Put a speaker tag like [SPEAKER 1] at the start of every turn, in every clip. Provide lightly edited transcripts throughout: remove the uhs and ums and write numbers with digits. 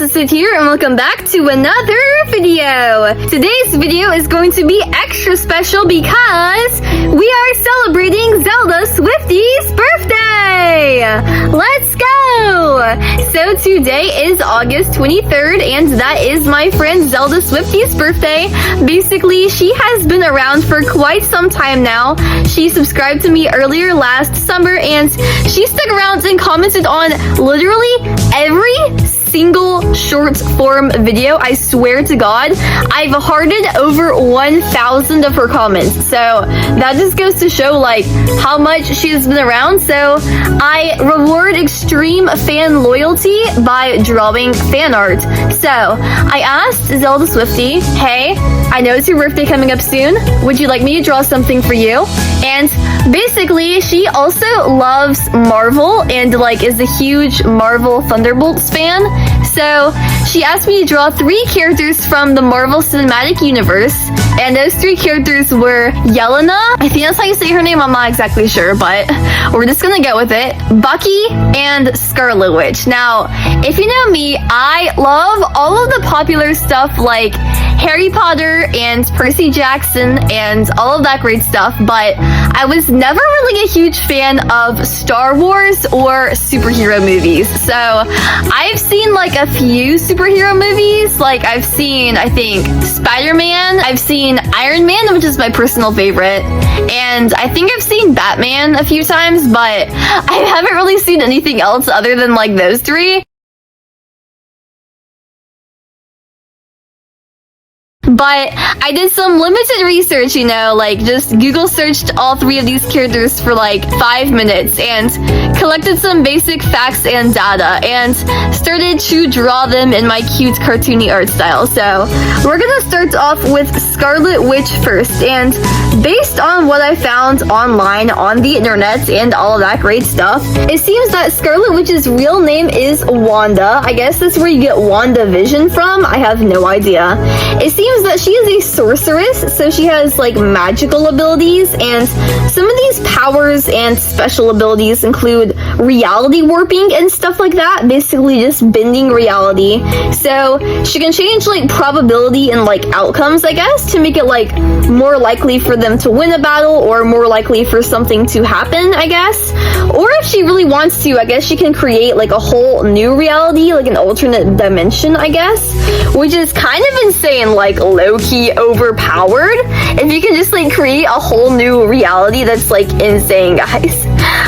[SPEAKER 1] is Sid here, and welcome back to another video. Today's video is going to be extra special because we are celebrating Zelda Swiftie's birthday! Let's go! So today is August 23rd, and that is my friend Zelda Swiftie's birthday. Basically, she has been around for quite some time now. She subscribed to me earlier last summer, and she stuck around and commented on literally every single short form video. I swear to God, I've hearted over 1,000 of her comments. So that just goes to show like how much she's been around. So I reward extreme fan loyalty by drawing fan art. So I asked Zelda Swiftie, hey, I know it's your birthday coming up soon. Would you like me to draw something for you? And basically, she also loves Marvel and like is a huge Marvel Thunderbolts fan. So she asked me to draw 3 characters from the Marvel Cinematic Universe, and those 3 characters were Yelena, I think that's how you say her name, I'm not exactly sure, but we're just gonna go with it, Bucky, and Scarlet Witch. Now, if you know me, I love all of the popular stuff like Harry Potter and Percy Jackson and all of that great stuff, but I was never really a huge fan of Star Wars or superhero movies. So I've seen like a few superhero movies, like I've seen, I think, Spider-Man, I've seen Iron Man, which is my personal favorite, and I think I've seen Batman a few times, but I haven't really seen anything else other than like those 3. But I did some limited research, you know, like just Google searched all 3 of these characters for like 5 minutes and collected some basic facts and data and started to draw them in my cute cartoony art style. So we're gonna start off with Scarlet Witch first, and based on what I found online on the internet and all of that great stuff, it seems that Scarlet Witch's real name is Wanda. I guess that's where you get WandaVision from. I have no idea. It seems that she is a sorceress, so she has like magical abilities, and some of these powers and special abilities include reality warping and stuff like that, basically just bending reality. So she can change like probability and like outcomes, I guess, to make it like more likely for them to win a battle or more likely for something to happen, I guess. Or if she really wants to, I guess she can create like a whole new reality, like an alternate dimension, I guess, which is kind of insane, like low-key overpowered. If you can just like create a whole new reality, that's like insane, guys.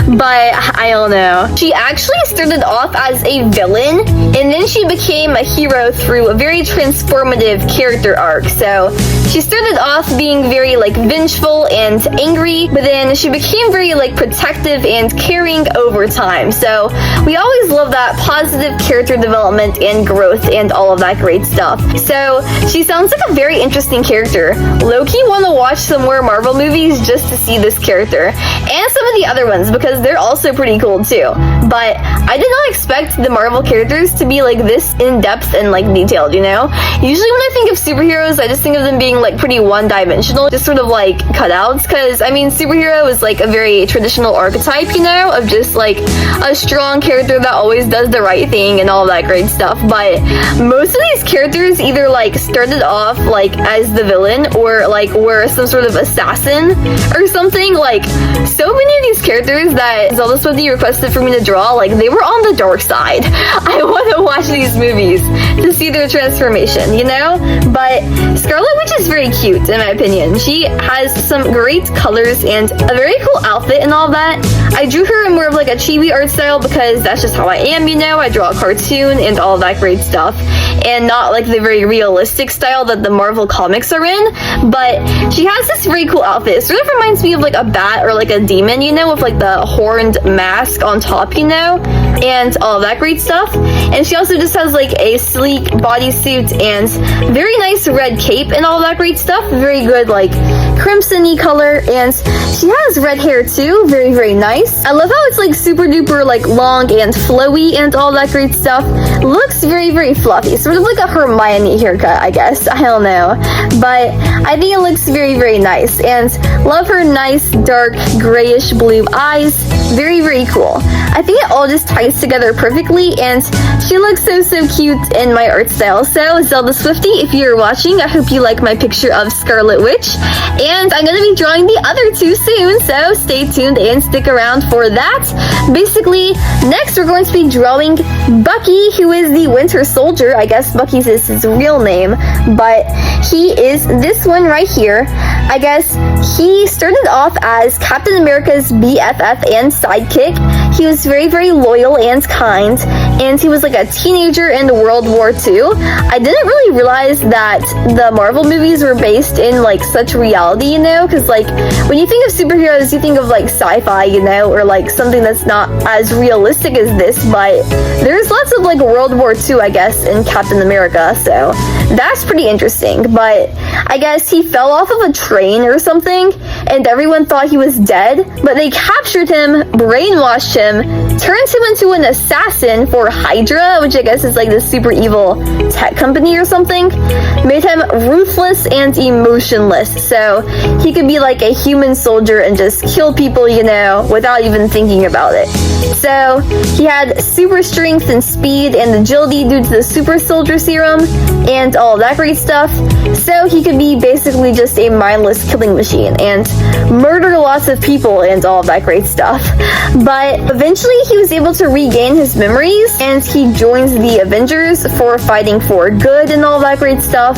[SPEAKER 1] But I don't know. She actually started off as a villain, and then she became a hero through a very transformative character arc. So she started off being very like vengeful and angry, but then she became very like protective and caring over time. So we always love that positive character development and growth and all of that great stuff. So she sounds like a very interesting character. Low-key want to watch some more Marvel movies just to see this character, and some of the other ones because they're also pretty cool too. But I did not expect the Marvel characters to be like this in-depth and like detailed, you know? Usually when I think of superheroes, I just think of them being like pretty one-dimensional, just sort of like cutouts, because I mean superhero is like a very traditional archetype, you know, of just like a strong character that always does the right thing and all that great stuff. But most of these characters either like started off like as the villain or like were some sort of assassin or something. Like so many of these characters that Zelda Swiftie requested for me to draw, like they were on the dark side. I want to watch these movies to see their transformation, you know? But Scarlet Witch is very cute in my opinion. She has some great colors and a very cool outfit and all that. I drew her in more of like a chibi art style because that's just how I am, you know? I draw a cartoon and all that great stuff, and not like the very realistic style that the Marvel comics are in. But she has this very cool outfit. It sort of reminds me of like a bat or like a demon, you know, with like the horned mask on top, you know, and all of that great stuff. And she also just has like a sleek bodysuit and very nice red cape and all that great stuff. Very good like crimson-y color, and she has red hair too. Very, very nice. I love how it's like super duper like long and flowy and all that great stuff. Looks very, very fluffy. Sort of like a Hermione haircut, I guess. I don't know. But I think it looks very, very nice. And love her nice dark grayish blue eyes. very, very cool. I think it all just ties together perfectly, and she looks so, so cute in my art style. So, Zelda Swiftie, if you're watching, I hope you like my picture of Scarlet Witch, and I'm gonna be drawing the other two soon, so stay tuned and stick around for that. Basically, next we're going to be drawing Bucky, who is the Winter Soldier. I guess Bucky's is his real name, but he is this one right here. I guess he started off as Captain America's BFF and sidekick. He was very, very loyal and kind, and he was like a teenager in World War II. I didn't really realize that the Marvel movies were based in like such reality, you know, because like when you think of superheroes, you think of like sci-fi, you know, or like something that's not as realistic as this, but there's lots of like World War II, I guess, in Captain America, so that's pretty interesting. But I guess he fell off of a train or something, and everyone thought he was dead, but they captured him, brainwashed him, turned him into an assassin for Hydra, which I guess is like this super evil tech company or something, made him ruthless and emotionless, so he could be like a human soldier and just kill people, you know, without even thinking about it. So he had super strength and speed and agility due to the super soldier serum and all that great stuff, so he could be basically just a mindless killing machine and murder lots of people and all that great stuff. But eventually he was able to regain his memories, and he joins the Avengers for fighting for good and all that great stuff.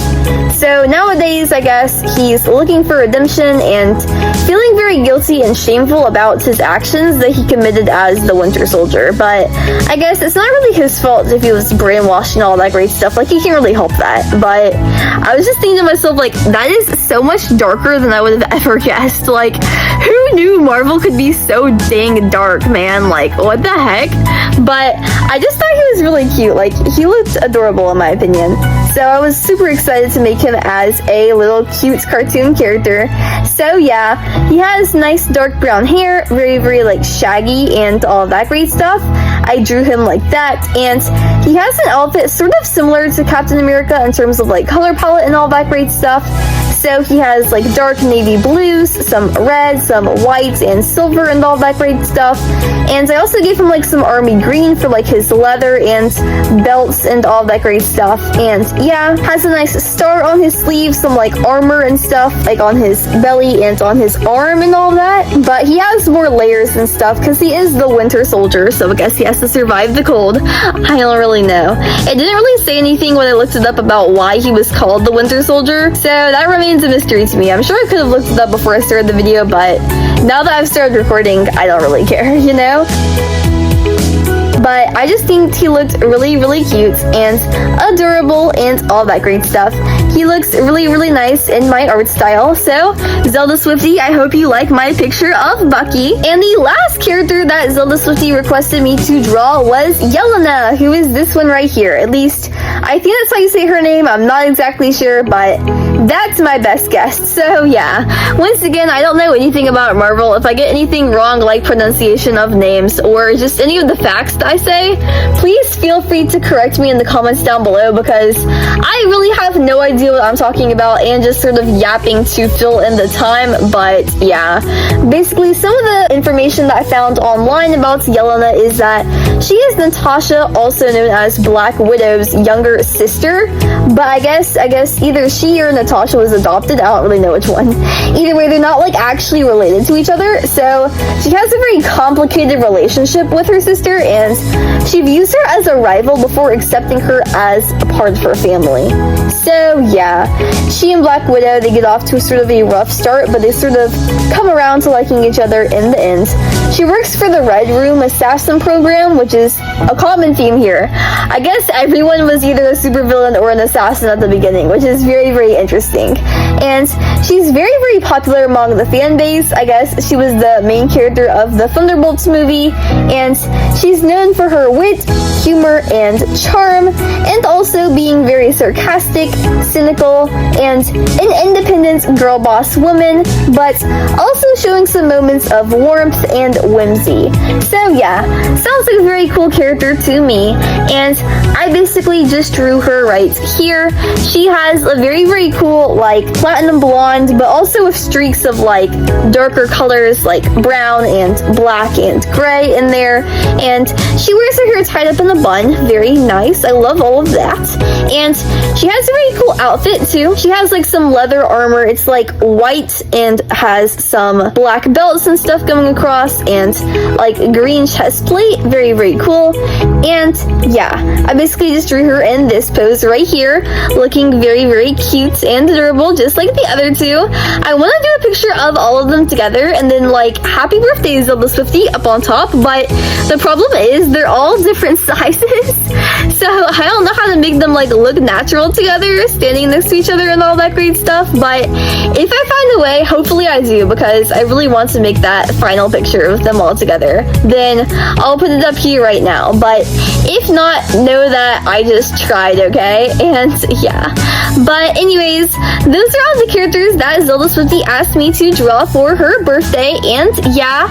[SPEAKER 1] So nowadays, I guess, he's looking for redemption and feeling very guilty and shameful about his actions that he committed as the Winter Soldier. But I guess it's not really his fault if he was brainwashed and all that great stuff. Like, he can't really help that. But I was just thinking to myself, like, that is so much darker than I would have ever guessed. Like, who knew Marvel could be so dang dark, man? Like, what the heck? But I just thought he was really cute. Like, he looked adorable in my opinion. So I was super excited to make him as a little cute cartoon character. So yeah, he has nice dark brown hair, very, very like shaggy and all that great stuff. I drew him like that, and he has an outfit sort of similar to Captain America in terms of like color palette and all that great stuff. So he has like dark navy blues, some red, some white and silver and all that great stuff. And I also gave him like some army green for like his leather and belts and all that great stuff. And yeah, has a nice star on his sleeve, some like armor and stuff like on his belly and on his arm and all that. But he has more layers and stuff because he is the Winter Soldier, so I guess he has to survive the cold. I don't really know. It didn't really say anything when I looked it up about why he was called the Winter Soldier, so that remains a mystery to me. I'm sure I could have looked it up before I started the video, but now that I've started recording, I don't really care, you know? But I just think he looked really, really cute and adorable and all that great stuff. He looks really, really nice in my art style. So, Zelda Swiftie, I hope you like my picture of Bucky. And the last character that Zelda Swiftie requested me to draw was Yelena, who is this one right here. At least, I think that's how you say her name. I'm not exactly sure, but that's my best guess. So, yeah. Once again, I don't know anything about Marvel. If I get anything wrong, like pronunciation of names or just any of the facts that I say, please feel free to correct me in the comments down below, because I really have no idea what I'm talking about and just sort of yapping to fill in the time. But yeah, basically some of the information that I found online about Yelena is that she is Natasha, also known as Black Widow's younger sister. But I guess either she or Natasha was adopted. I don't really know which one. Either way, they're not like actually related to each other, so she has a very complicated relationship with her sister, and she views her as a rival before accepting her as a part of her family. So yeah, she and Black Widow, they get off to sort of a rough start, but they sort of come around to liking each other in the end. She works for the Red Room Assassin program, which is a common theme here. I guess everyone was either a supervillain or an assassin at the beginning, which is very, very interesting. And she's very, very popular among the fan base. I guess she was the main character of the Thunderbolts movie, and she's known for her wit, humor, and charm, and also being very sarcastic, cynical, and an independent girl boss woman, but also showing some moments of warmth and whimsy. So yeah, sounds like a very cool character character to me, and I basically just drew her right here. She has a very, very cool, like, platinum blonde, but also with streaks of, like, darker colors, like brown and black and gray in there, and she wears her hair tied up in a bun. Very nice. I love all of that. And she has a very cool outfit, too. She has, like, some leather armor. It's, like, white and has some black belts and stuff going across, and, like, green chest plate. Very, very cool. And, yeah, I basically just drew her in this pose right here, looking very, very cute and adorable, just like the other two. I want to do a picture of all of them together, and then, like, happy birthday, Zelda Swiftie, up on top, but the problem is they're all different sizes, so I don't know how to make them, like, look natural together, standing next to each other and all that great stuff, but if I find a way, hopefully I do, because I really want to make that final picture of them all together, then I'll put it up here right now, but if not, know that I just tried, okay? And yeah, but anyways, those are all the characters that Zelda Swiftie asked me to draw for her birthday, and yeah,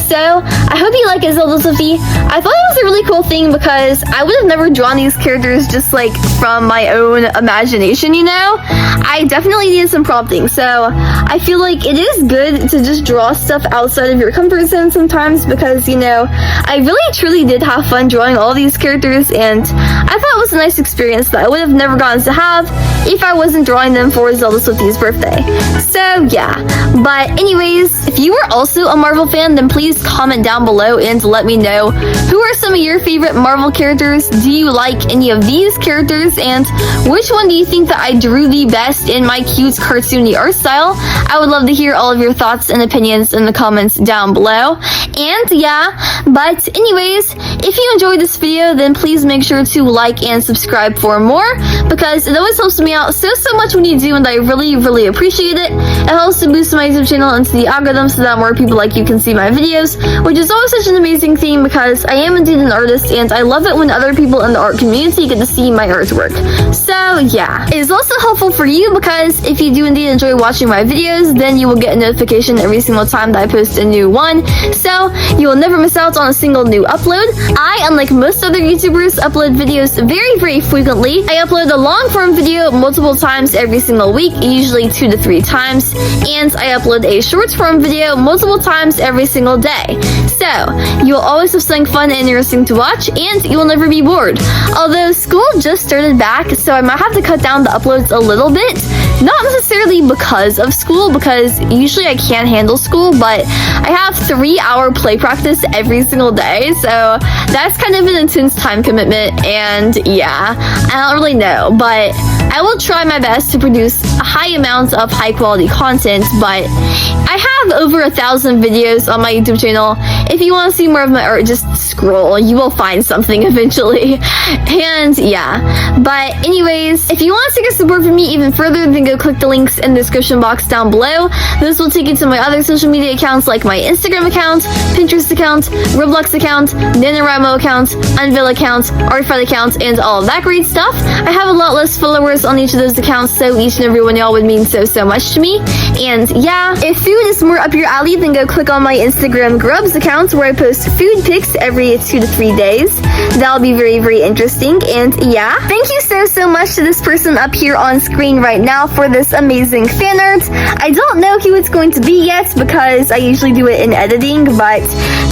[SPEAKER 1] so I hope you like it, Zelda Swiftie. I thought it was a really cool thing because I would have never drawn these characters just like from my own imagination, you know? I definitely needed some prompting, so I feel like it is good to just draw stuff outside of your comfort zone sometimes because, you know, I really truly did have fun drawing all these characters, and I thought it was a nice experience that I would have never gotten to have if I wasn't drawing them for Zelda Swiftie's birthday. So yeah, but anyways, if you are also a Marvel fan, then please comment down below and let me know who are some of your favorite Marvel characters. Do you like any of these characters, and which one do you think that I drew the best in my cute cartoony art style? I would love to hear all of your thoughts and opinions in the comments down below. And yeah, but anyways, if you enjoyed this video, then please make sure to like and subscribe for more, because it always helps me out so much when you do, and I really appreciate it. It helps to boost my YouTube channel into the algorithm so that more people like you can see my videos, which is always such an amazing thing because I am indeed an artist, and I love it when other people in the art community get to see my artwork. So yeah, it is also helpful for you because if you do indeed enjoy watching my videos, then you will get a notification every single time that I post a new one, so you will never miss out on a single new upload. I, unlike most other YouTubers, upload videos very frequently. I upload a long form video multiple times every single week, usually 2 to 3 times, and I upload a short form video multiple times every single day. So you will always have something fun and interesting to watch, and you will never be bored. Although school just started back, so I might have to cut down the uploads a little bit. Not necessarily because of school, because usually I can't handle school, but I have 3-hour play practice every single day, so that's kind of an intense time commitment, and yeah, I don't really know, but I will try my best to produce a high amount of high quality content, but I have over 1,000 videos on my YouTube channel. If you want to see more of my art, just scroll. You will find something eventually. And yeah, but anyways, if you want to take a support from me even further, then go click the links in the description box down below. This will take you to my other social media accounts like my Instagram account, Pinterest account, Roblox account, NaNoWriMo account, Unveil account, Artfight account, and all of that great stuff. I have a lot less followers on each of those accounts, so each and every one of y'all would mean so much to me. And yeah, if food is more up your alley, then go click on my Instagram Grubs account where I post food pics every 2 to 3 days. That'll be very interesting. And yeah, thank you so much to this person up here on screen right now for this amazing fan art. I don't know who it's going to be yet because I usually do it in editing, but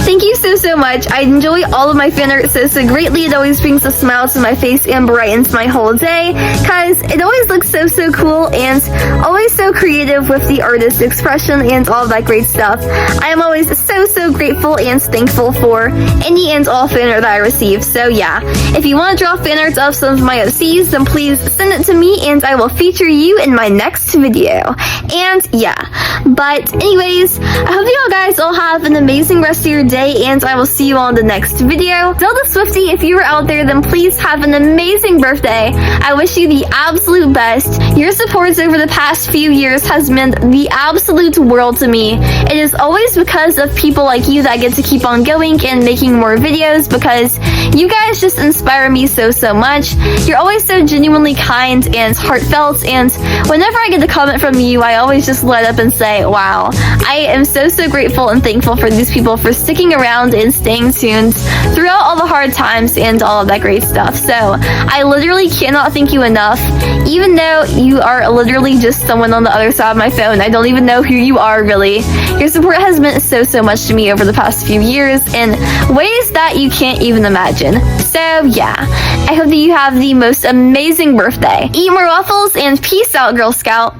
[SPEAKER 1] thank you so much. I enjoy all of my fan art so greatly. It always brings a smile to my face and brightens my whole day because it always looks so cool and always so creative with the artist expression and all that great stuff. I am always so grateful and thankful for any and all fan art that I receive. So yeah, if you want to draw fan art of some of my OCs, then please send it to me and I will feature you in my next video. And yeah, but anyways, I hope you all guys all have an amazing rest of your day, and I will see you on the next video. Zelda Swiftie, if you are out there, then please have an amazing birthday. I wish you the absolute best. Your support guys over the past few years has meant the absolute world to me. It is always because of people like you that I get to keep on going and making more videos, because you guys just inspire me so much. You're always so genuinely kind and heartfelt, and whenever I get a comment from you, I always just light up and say, wow, I am so grateful and thankful for these people for sticking around and staying tuned throughout all the hard times and all of that great stuff. So I literally cannot thank you enough, even though you are literally just someone on the other side of my phone. I don't even know who you are, really. Your support has meant so much to me over the past few years in ways that you can't even imagine. So yeah, I hope that you have the most amazing birthday. Eat more waffles and peace out, Girl Scout.